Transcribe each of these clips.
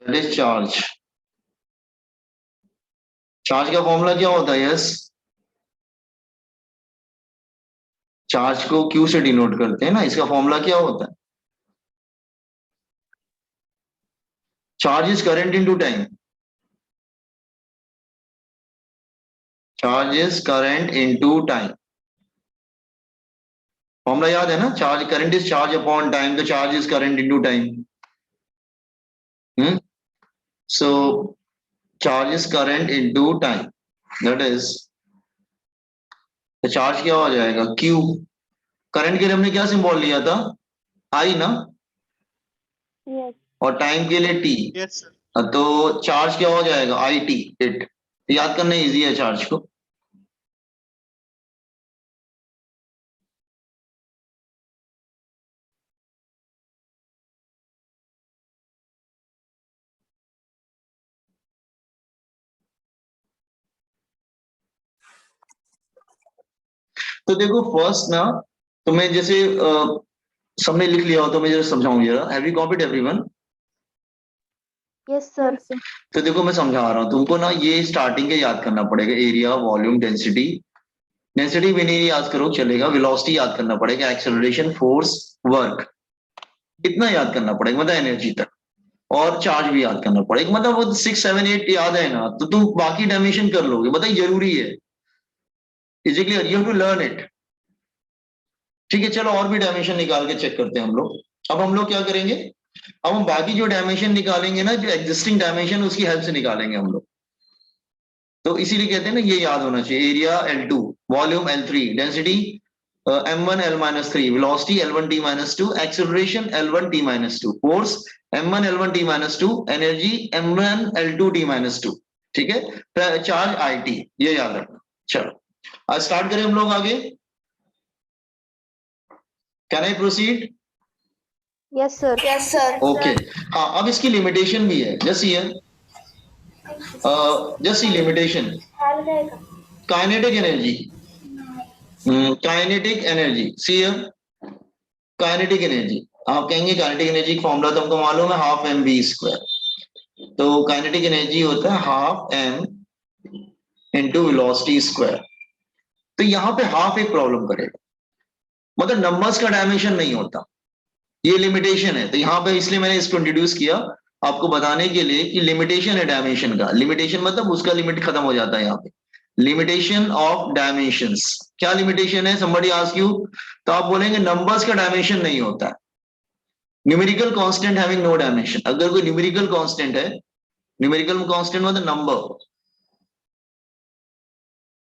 That is charge. Charge का formula क्या होता है? यस, चार्ज को क्यू से डिनोट करते हैं ना, इसका फॉर्मूला क्या होता है? Charge is current into time. Charge is current into time, formula याद है ना? Charge, current is charge upon time, तो charge is current into time. So charge is current into time, that is, तो charge क्या हो जाएगा? Q. Current के लिए हमने क्या सिंबल लिया था? आई ना? Yes. और टाइम के लिए टी। Yes sir. तो चार्ज क्या हो जाएगा? I T, it. याद करना इजी है चार्ज को। तो देखो फर्स्ट ना, तुम्हें जैसे सबने लिख लिया हो तो मैं जरा समझाऊंगी जरा। Have you copied everyone? Yes, sir. तो देखो मैं समझा रहा हूँ तुमको ना, ये स्टार्टिंग के याद करना पड़ेगा। Area, volume, density. डेंसिटी भी नहीं याद करो चलेगा, वेलोसिटी याद करना पड़ेगा, एक्सेलरेशन, फोर्स, वर्क, इतना याद करना पड़ेगा, मतलब एनर्जी तक। और चार्ज भी याद करना पड़ेगा, मतलब वो 6 7 8 याद है ना, तो तुम बाकी डायमेंशन कर लोगे। बताइए, जरूरी है। Is it clear? You have to learn it. ठीक है, चलो और भी डायमेंशन निकाल के चेक करते हैं हम लोग। अब हम लोग क्या करेंगे? अब हम बाकी जो डायमेंशन निकालेंगे ना, जो एग्जिस्टिंग डायमेंशन, उसकी हेल्प से निकालेंगे हम लोग। तो इसीलिए कहते हैं ना, ये याद होना चाहिए। Area L2, volume L3, density M1 L-3, velocity L1 T-2, acceleration L1 T-2, force M1 L1 T-2, energy M1 L2 T-2। ठीक है, चार्ज IT, ये याद रखना। चलो आज स्टार्ट करें हम लोग आगे। Can I proceed? Yes, sir. Yes, sir. Okay. हाँ, अब इसकी लिमिटेशन भी है। जस्ट ये just limitation, kinetic energy. Kinetic energy, see kinetic energy. आप कहेंगे काइनेटिक एनर्जी का फॉर्मूला तो हमको मालूम है, हाफ एम बी स्क्वायर। तो काइनेटिक एनर्जी होता है half m into velocity square. तो यहाँ पे हाफ एक प्रॉब्लम करेगा, मतलब नंबर्स का डायमेंशन नहीं होता, ये लिमिटेशन है। तो यहाँ पे इसलिए मैंने इसको इंट्रोड्यूस किया आपको बताने के लिए कि लिमिटेशन है डायमेंशन का। लिमिटेशन मतलब उसका लिमिट खत्म हो जाता है यहाँ पे। लिमिटेशन ऑफ डायमेंशंस, क्या लिमिटेशन है? somebody ask you, तो आप बोलेंगे नंबर्स का डायमेंशन नहीं होता है। Numerical constant having no dimension, अगर कोई न्यूमेरिकल कांस्टेंट है, न्यूमेरिकल कांस्टेंट मतलब नंबर,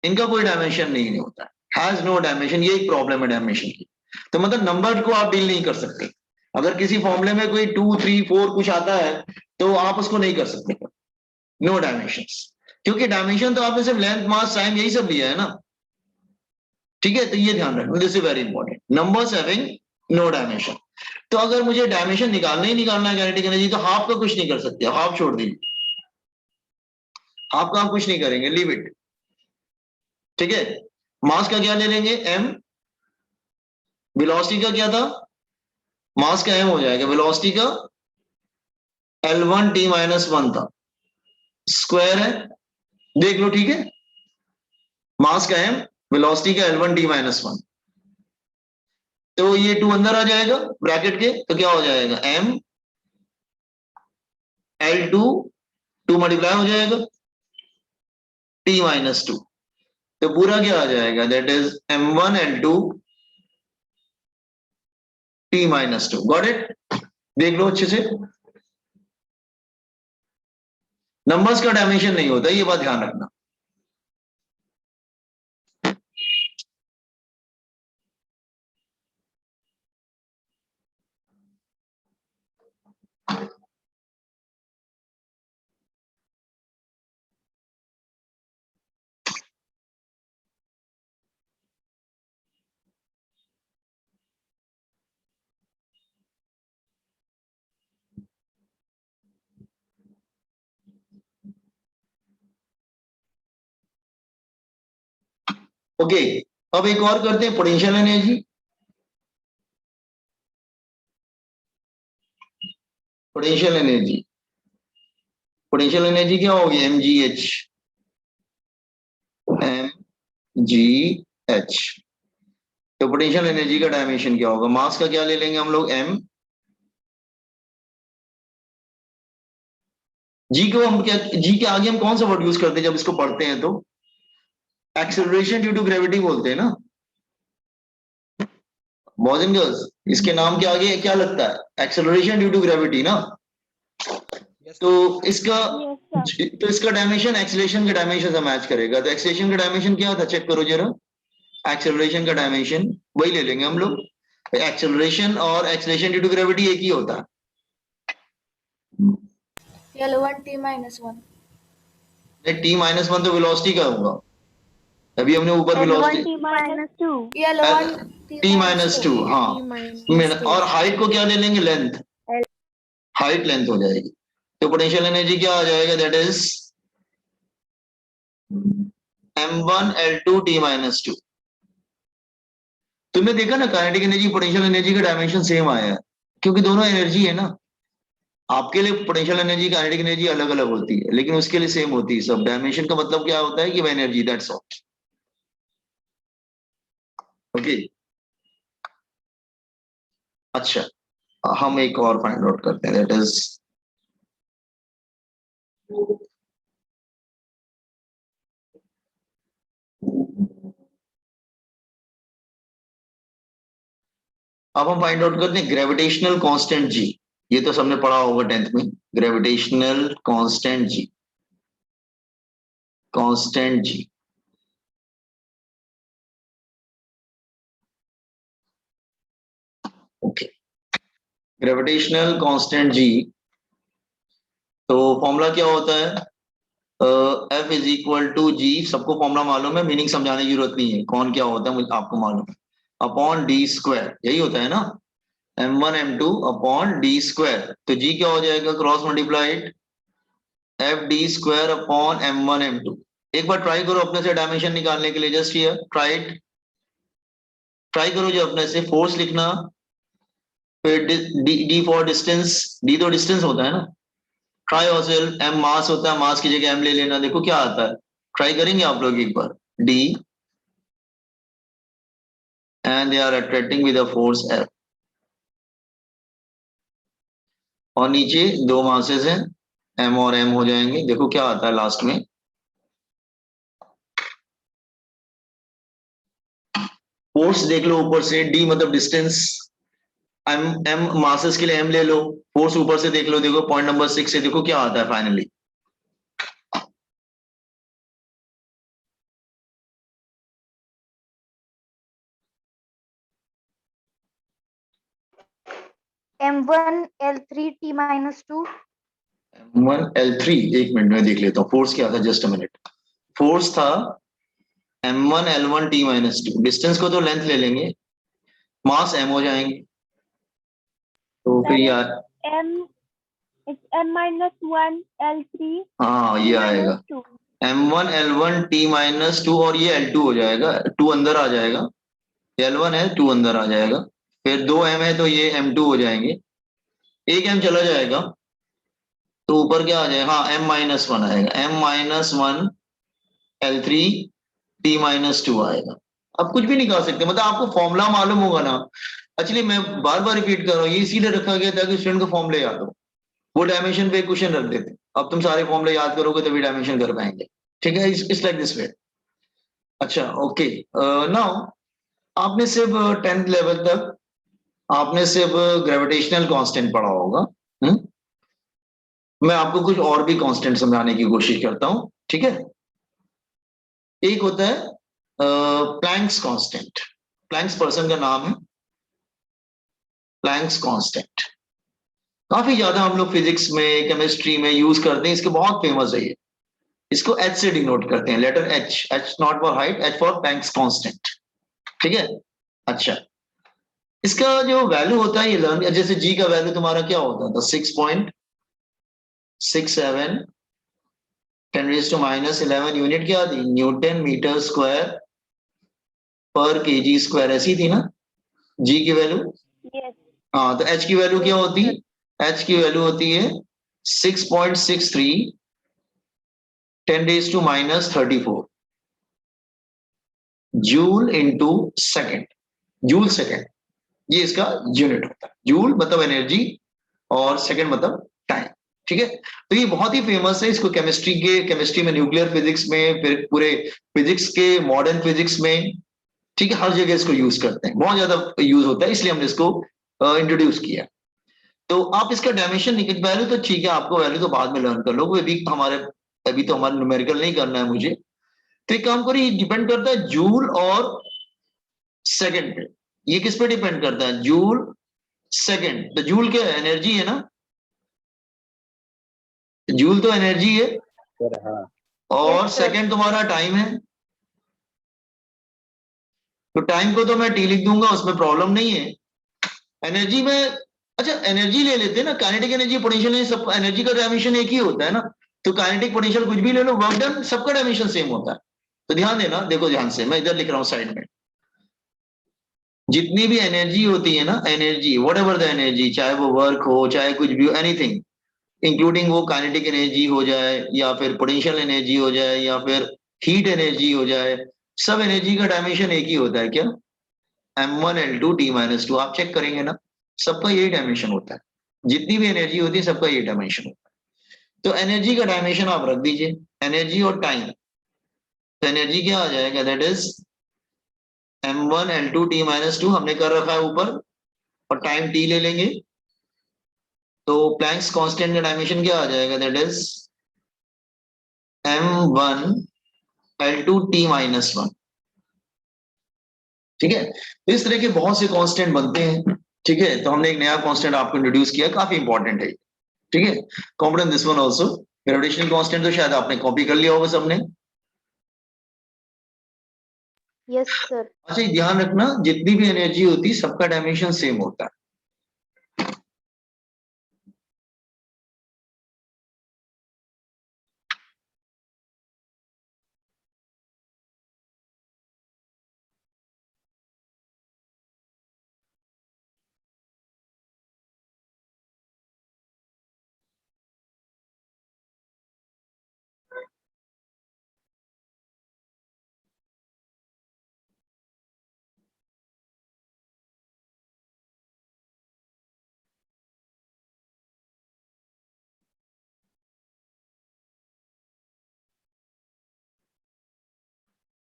इनका कोई डायमेंशन नहीं होता है, हैज नो डायमेंशन। ये एक प्रॉब्लम है डायमेंशन की। तो मतलब नंबर को आप डील नहीं कर सकते। अगर किसी फॉर्मूले में कोई 2 3 4 कुछ आता है तो आप उसको नहीं कर सकते, नो डायमेंशंस। क्योंकि डायमेंशन तो आपने सिर्फ लेंथ, मास, टाइम यही सब लिया है ना। ठीक है, तो ये ध्यान रखना, this is very important, numbers having no dimension. तो अगर मुझे डायमेंशन निकालना ही निकालना है काइनेटिक एनर्जी, तो हाफ का कुछ नहीं कर सकते, हाफ छोड़ दीजिए, हाफ का आप कुछ नहीं करेंगे, लीव इट। ठीक है, मास का क्या ले लेंगे? m। वेलोसिटी का क्या था? मास का m हो जाएगा, वेलोसिटी का L1 T-1 था, स्क्वायर है, देख लो। ठीक है, मास का m, वेलोसिटी का L1 T-1, तो ये 2 अंदर आ जाएगा ब्रैकेट के, तो क्या हो जाएगा? m L2, 2 मल्टीप्लाई हो जाएगा T-2, तो पूरा क्या आ जाएगा? That is M1 L2 T-2। Got it? देख लो अच्छे से, नंबर्स का डायमेंशन नहीं होता, ये बात ध्यान रखना। ओके, अब एक और करते हैं, पोटेंशियल एनर्जी। पोटेंशियल एनर्जी क्या होगी? mgh। तो पोटेंशियल एनर्जी का डायमेंशन क्या होगा? मास का क्या ले लेंगे हम लोग? m। जी को हम क्या, जी के आगे हम कौन सा वर्ड यूज करते हैं जब इसको पढ़ते हैं? तो एक्सेलरेशन ड्यू टू ग्रेविटी बोलते हैं ना बॉयज एंड गर्ल्स। इसके नाम के आगे क्या लगता है? एक्सेलरेशन ड्यू टू ग्रेविटी ना। तो इसका Yes, sir. तो इसका डायमेंशन एक्सेलरेशन के डायमेंशन से मैच करेगा। तो एक्सेलरेशन का डायमेंशन क्या था? चेक करो जरा। एक्सेलरेशन का डायमेंशन वही ले लेंगे हम लोग। एक्सेलरेशन और एक्सेलरेशन ड्यू टू ग्रेविटी एक ही होता है। L1 T minus 1. t-1 तो वेलोसिटी का होगा। अभी हमने ऊपर L1 velocity T minus 2. L1 T minus 2. t-2 हाँ। और हाइट को क्या ले लेंगे? लेंथ। हाइट लेंथ हो जाएगी। तो पोटेंशियल एनर्जी क्या आ जाएगा? That is m1 L2 t-2। तुमने देखा ना काइनेटिक एनर्जी पोटेंशियल एनर्जी का डायमेंशन सेम आया है, क्योंकि दोनों एनर्जी है ना। आपके लिए पोटेंशियल एनर्जी काइनेटिक एनर्जी अलग अलग होती है, लेकिन उसके लिए सेम होती है सब। डायमेंशन का मतलब क्या होता है कि वह एनर्जी, दैट्स ऑल। ओके। अच्छा, हम एक और फाइंड आउट करते हैं, दैट इज अब हम फाइंड आउट करते हैं ग्रेविटेशनल कांस्टेंट जी। ये तो सबने पढ़ा होगा 10th में। ग्रेविटेशनल कांस्टेंट जी, कांस्टेंट जी। ओके, ग्रेविटेशनल कांस्टेंट जी। तो फॉर्मूला क्या होता है? F इज इक्वल टू जी। सबको फॉर्मूला मालूम है, मीनिंग समझाने की जरूरत नहीं है। कौन क्या होता है मुझे आपको मालूम है। अपॉन डी स्क्वायर, यही होता है ना। m1 m2 upon D square. तो जी क्या हो जाएगा? Cross multiplied F D square upon m1 m2। एक बार ट्राई करो अपने से डायमेंशन निकालने के लिए। Just here try it. Try करो जो अपने से फोर्स लिखना, फिर डी फॉर डिस्टेंस। डी तो डिस्टेंस होता है ना। Try yourself. एम मास होता है, मास की जगह एम ले लेना। देखो क्या आता है। ट्राई करेंगे आप लोग एक बार। D and they are attracting with the force F. और नीचे दो मासेस हैं, एम और एम हो जाएंगे। देखो क्या आता है लास्ट में। फोर्स देख लो ऊपर से, डी मतलब डिस्टेंस, एम एम मासेस के लिए एम ले लो। फोर्स ऊपर से देख लो, देखो पॉइंट नंबर 6 से देखो क्या आता है finally. M1 L3 T minus 2. M1 L3, एक मिनट में देख लेता हूँ फोर्स क्या था। Just a minute. फोर्स था m1 l1 t-2। डिस्टेंस को तो लेंथ ले लेंगे, मास m हो जाएंगे। तो फिर यार M, it's M minus 1 L3 हाँ T ये minus आएगा 2. m1 l1 t-2 और ये l2 हो जाएगा। 2 अंदर आ जाएगा। l1 है, 2 अंदर आ जाएगा। फिर 2 m है तो ये m2 हो जाएंगे। एक m चला जाएगा तो ऊपर क्या आ जाएगा? हाँ m-1 आएगा। m-1 l3 t-2 आएगा। अब कुछ भी निकाल सकते हैं, मतलब आपको फॉर्मूला मालूम होगा ना। एक्चुअली मैं बार बार रिपीट कर रहा हूँ, ये इसीलिए रखा गया ताकि स्टूडेंट को फॉर्मूले याद हो। वो डायमेंशन पे क्वेश्चन रख देते। अब तुम सारे फॉर्मूले याद करोगे तभी डायमेंशन कर पाएंगे। ठीक है, इस लाइक दिस वे। अच्छा ओके। नाउ आपने सिर्फ 10th लेवल तक आपने सिर्फ ग्रेविटेशनल कांस्टेंट पढ़ा होगा। मैं आपको कुछ और भी कांस्टेंट समझाने की कोशिश करता हूं। ठीक है, एक होता है प्लैंक्स कांस्टेंट। प्लैंक्स पर्सन का नाम है, प्लैंक्स कांस्टेंट। काफी ज्यादा हम लोग फिजिक्स में, केमिस्ट्री में यूज करते हैं। इसके बहुत फेमस है ये। इसको एच से डिनोट करते हैं, letter h. H not for height, h for Planck's constant. ठीक है। अच्छा, इसका जो वैल्यू होता है ये लर्न, जैसे जी का वैल्यू तुम्हारा क्या होता था? 6.67 10⁻⁻11 यूनिट क्या थी? न्यूटन मीटर स्क्वायर पर केजी स्क्वायर, ऐसी थी ना जी की वैल्यू। Yes. हाँ, तो एच की वैल्यू क्या होती? H की वैल्यू होती है 6.63 10⁻⁻34 joule into second, joule second, ये इसका यूनिट होता है। जूल मतलब एनर्जी और सेकेंड मतलब टाइम। ठीक है, तो ये बहुत ही फेमस है, इसको केमिस्ट्री में, न्यूक्लियर फिजिक्स में, फिर पूरे फिजिक्स के मॉडर्न फिजिक्स में, ठीक है, हर जगह इसको यूज करते हैं, बहुत ज्यादा यूज होता है, इसलिए हमने इसको इंट्रोड्यूस किया। तो आप इसका डायमेंशन निकल, वैल्यू तो ठीक है, आपको वैल्यू तो बाद में लर्न कर लो, वो अभी तो हमारा न्यूमेरिकल नहीं करना है मुझे। तो एक काम करिए, डिपेंड करता है जूल और सेकंड पे। ये किस पे डिपेंड करता है? Joule second. तो जूल क्या है? एनर्जी है ना, जूल तो एनर्जी है, सर हाँ। और Yes, sir. सेकंड तुम्हारा टाइम है। तो टाइम को तो मैं टी लिख दूंगा, उसमें प्रॉब्लम नहीं है। एनर्जी में, अच्छा एनर्जी ले लेते हैं ना, काइनेटिक एनर्जी, पोटेंशियल एनर्जी, सब एनर्जी का डायमेंशन एक ही होता है ना। तो काइनेटिक पोटेंशियल कुछ भी ले लो, वर्क डन सबका डायमेंशन सेम होता है। तो ध्यान देना, देखो ध्यान से, मैं इधर लिख रहा हूं साइड में, जितनी भी एनर्जी होती है ना, energy what ever the energy, चाहे वो वर्क हो, चाहे कुछ भी हो, एनीथिंग, इंक्लूडिंग वो काइनेटिक एनर्जी हो जाए, या फिर पोटेंशियल एनर्जी हो जाए, या फिर हीट एनर्जी हो जाए, सब एनर्जी का डायमेंशन एक ही होता है। क्या? m1 L2 T-2। आप चेक करेंगे ना, सबका यही डायमेंशन होता है, जितनी भी एनर्जी होती है सबका यही डायमेंशन होता है। तो एनर्जी का डायमेंशन आप रख दीजिए, एनर्जी और टाइम। तो एनर्जी क्या आ जाएगा? That is m1 L2 T-2 हमने कर रखा है ऊपर, और टाइम t ले लेंगे। तो प्लैंक्स कांस्टेंट का डायमेंशन क्या आ जाएगा? That is m1 L2 T-1। ठीक है, तो इस तरह के बहुत से कांस्टेंट बनते हैं। ठीक है, तो हमने एक नया कांस्टेंट आपको इंट्रोड्यूस किया, काफी इंपॉर्टेंट है। ठीक है, competent this one also. Gravitational constant तो शायद आपने कॉपी कर लिया होगा सबने। Yes, sir. अच्छा, ये ध्यान रखना, जितनी भी एनर्जी होती है सबका डायमेंशन सेम होता है।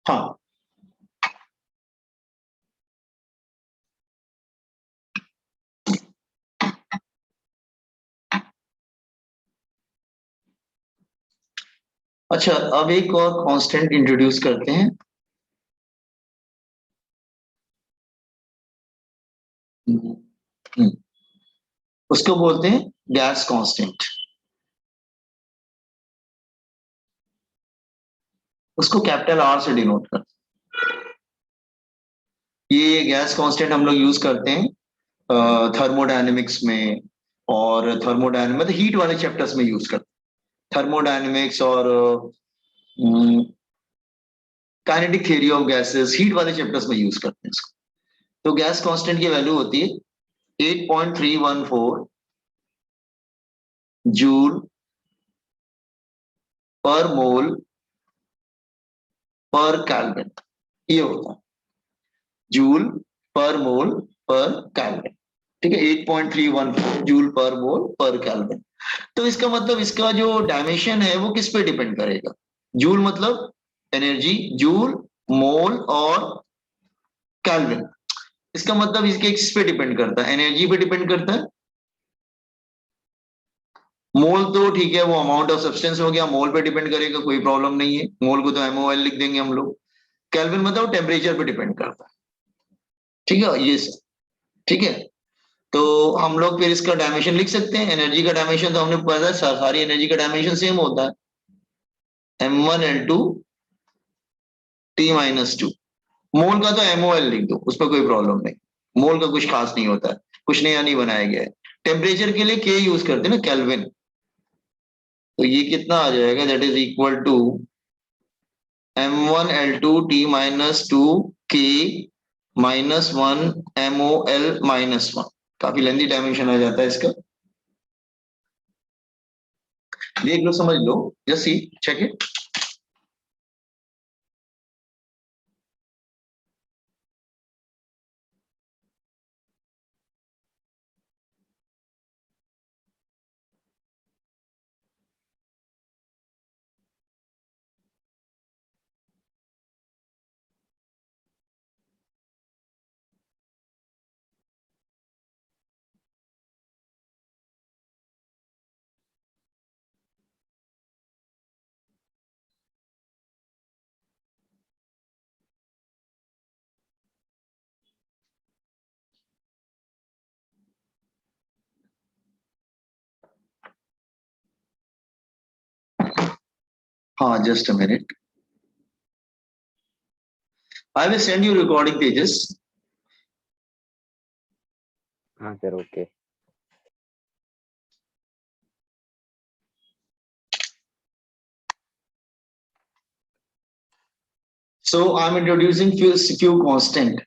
हाँ, अच्छा, अब एक और कांस्टेंट इंट्रोड्यूस करते हैं। हम्म, उसको बोलते हैं गैस कांस्टेंट। उसको कैपिटल आर से डिनोट करते हैं। ये गैस कांस्टेंट हम लोग यूज करते हैं थर्मोडायनेमिक्स में, और थर्मोडायनेमिक्स मतलब हीट वाले चैप्टर्स में यूज करते हैं, थर्मोडायनेमिक्स और kinetic theory of gases, heat वाले चैप्टर्स में यूज करते हैं इसको। तो गैस कांस्टेंट की वैल्यू होती है 8.314 जूल पर मोल पर केल्विन, ये होता है जूल पर मोल पर केल्विन। ठीक है, 8.314 जूल पर मोल पर केल्विन। तो इसका मतलब, इसका जो डायमेंशन है वो किस पे डिपेंड करेगा? जूल मतलब एनर्जी, जूल, मोल और केल्विन। इसका मतलब इसके किस पे डिपेंड करता है? एनर्जी पे डिपेंड करता है। मोल तो ठीक है, वो अमाउंट ऑफ सब्सटेंस हो गया, मोल पे डिपेंड करेगा, कोई प्रॉब्लम नहीं है, मोल को तो MOL लिख देंगे हम लोग। केल्विन मतलब टेम्परेचर पे डिपेंड करता है। ठीक है, ये ठीक है। तो हम लोग फिर इसका डायमेंशन लिख सकते हैं। एनर्जी का डायमेंशन तो हमने पता है, सारी एनर्जी का डायमेंशन सेम होता है, m1 L2 T-2। मोल का तो MOL लिख दो, उस पर कोई प्रॉब्लम नहीं, मोल का कुछ खास नहीं होता है, कुछ नया नहीं बनाया गया है। टेम्परेचर के लिए K यूज करते हैं ना, केल्विन। तो ये कितना आ जाएगा? That is equal to m1 L2 T-2 K -1 MOL -1। काफी लेंथी डायमेंशन आ जाता है इसका। देख लो, समझ लो, जस्ट सी, चेक इट। हाँ, just a minute, I will send you recording pages. हाँ sir, okay. So I am introducing few constant.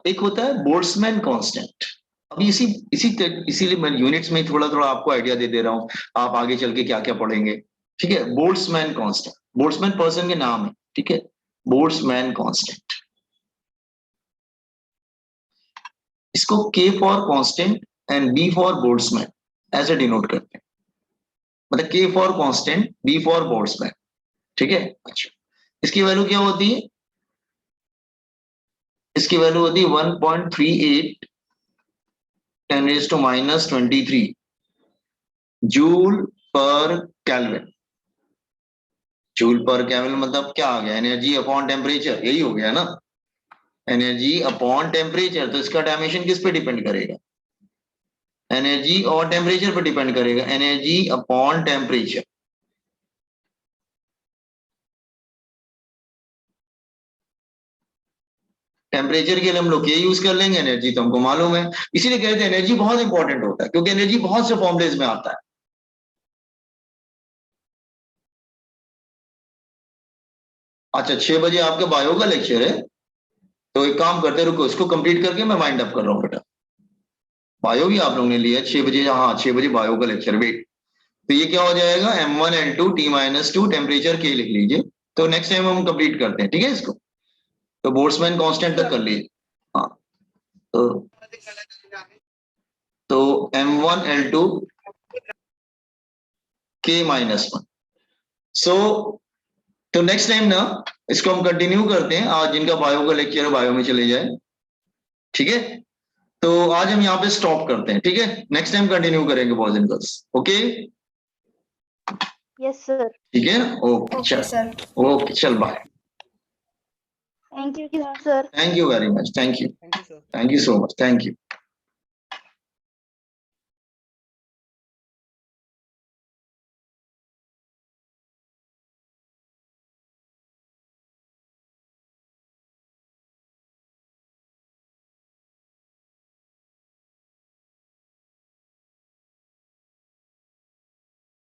एक होता है बोल्ट्जमैन कांस्टेंट। अभी इसीलिए मैं यूनिट्स में थोड़ा थोड़ा आपको आइडिया दे रहा हूं, आप आगे चल के क्या क्या पढ़ेंगे। ठीक है, बोल्ट्जमैन कांस्टेंट, बोल्ट्जमैन पर्सन के नाम है, ठीक है, बोल्ट्जमैन कांस्टेंट। इसको K for constant and B for Boltzmann ऐसे डिनोट करते हैं, मतलब K for constant, B for Boltzmann. ठीक है, अच्छा, इसकी वैल्यू क्या होती है? इसकी वैल्यू होती है 1.38 10⁻⁻23 जूल पर केल्विन। जूल पर केल्विन मतलब क्या आ गया? एनर्जी अपॉन टेम्परेचर, यही हो गया ना, एनर्जी अपॉन टेम्परेचर। तो इसका डायमेंशन किस पे डिपेंड करेगा? एनर्जी और टेम्परेचर पे डिपेंड करेगा, एनर्जी अपॉन टेम्परेचर। टेम्परेचर के लिए हम लोग ये यूज कर लेंगे, एनर्जी तो हमको मालूम है, इसीलिए कहते हैं एनर्जी बहुत इंपॉर्टेंट होता है, क्योंकि एनर्जी बहुत से फॉर्मुलेज में आता है। अच्छा, 6 बजे आपके बायो का लेक्चर है, तो एक काम करते, रुको, इसको कंप्लीट करके मैं वाइंड अप कर रहा हूँ बेटा। बायो भी आप लोगों ने लिया 6 बजे, हाँ 6 बजे बायो का लेक्चर। वेट, तो ये क्या हो जाएगा? M1N2 T-2 टेम्परेचर K लिख लीजिए। तो नेक्स्ट टाइम हम कंप्लीट करते हैं, ठीक है इसको। तो बोल्ट्जमैन कांस्टेंट तक कर लीजिए। हाँ, तो M1L2 K-1। सो तो नेक्स्ट टाइम ना इसको हम कंटिन्यू करते हैं। आज जिनका बायो का लेक्चर है बायो में चले जाए, ठीक है। तो आज हम यहाँ पे स्टॉप करते हैं, ठीक है, नेक्स्ट टाइम कंटिन्यू करेंगे boys and girls. Okay, Yes, sir. ठीक है, ओके Okay, चल, sir. ओके चल, बाय। Thank you, sir. Thank you very much, thank you, Thank you, sir. Thank you so much, thank you.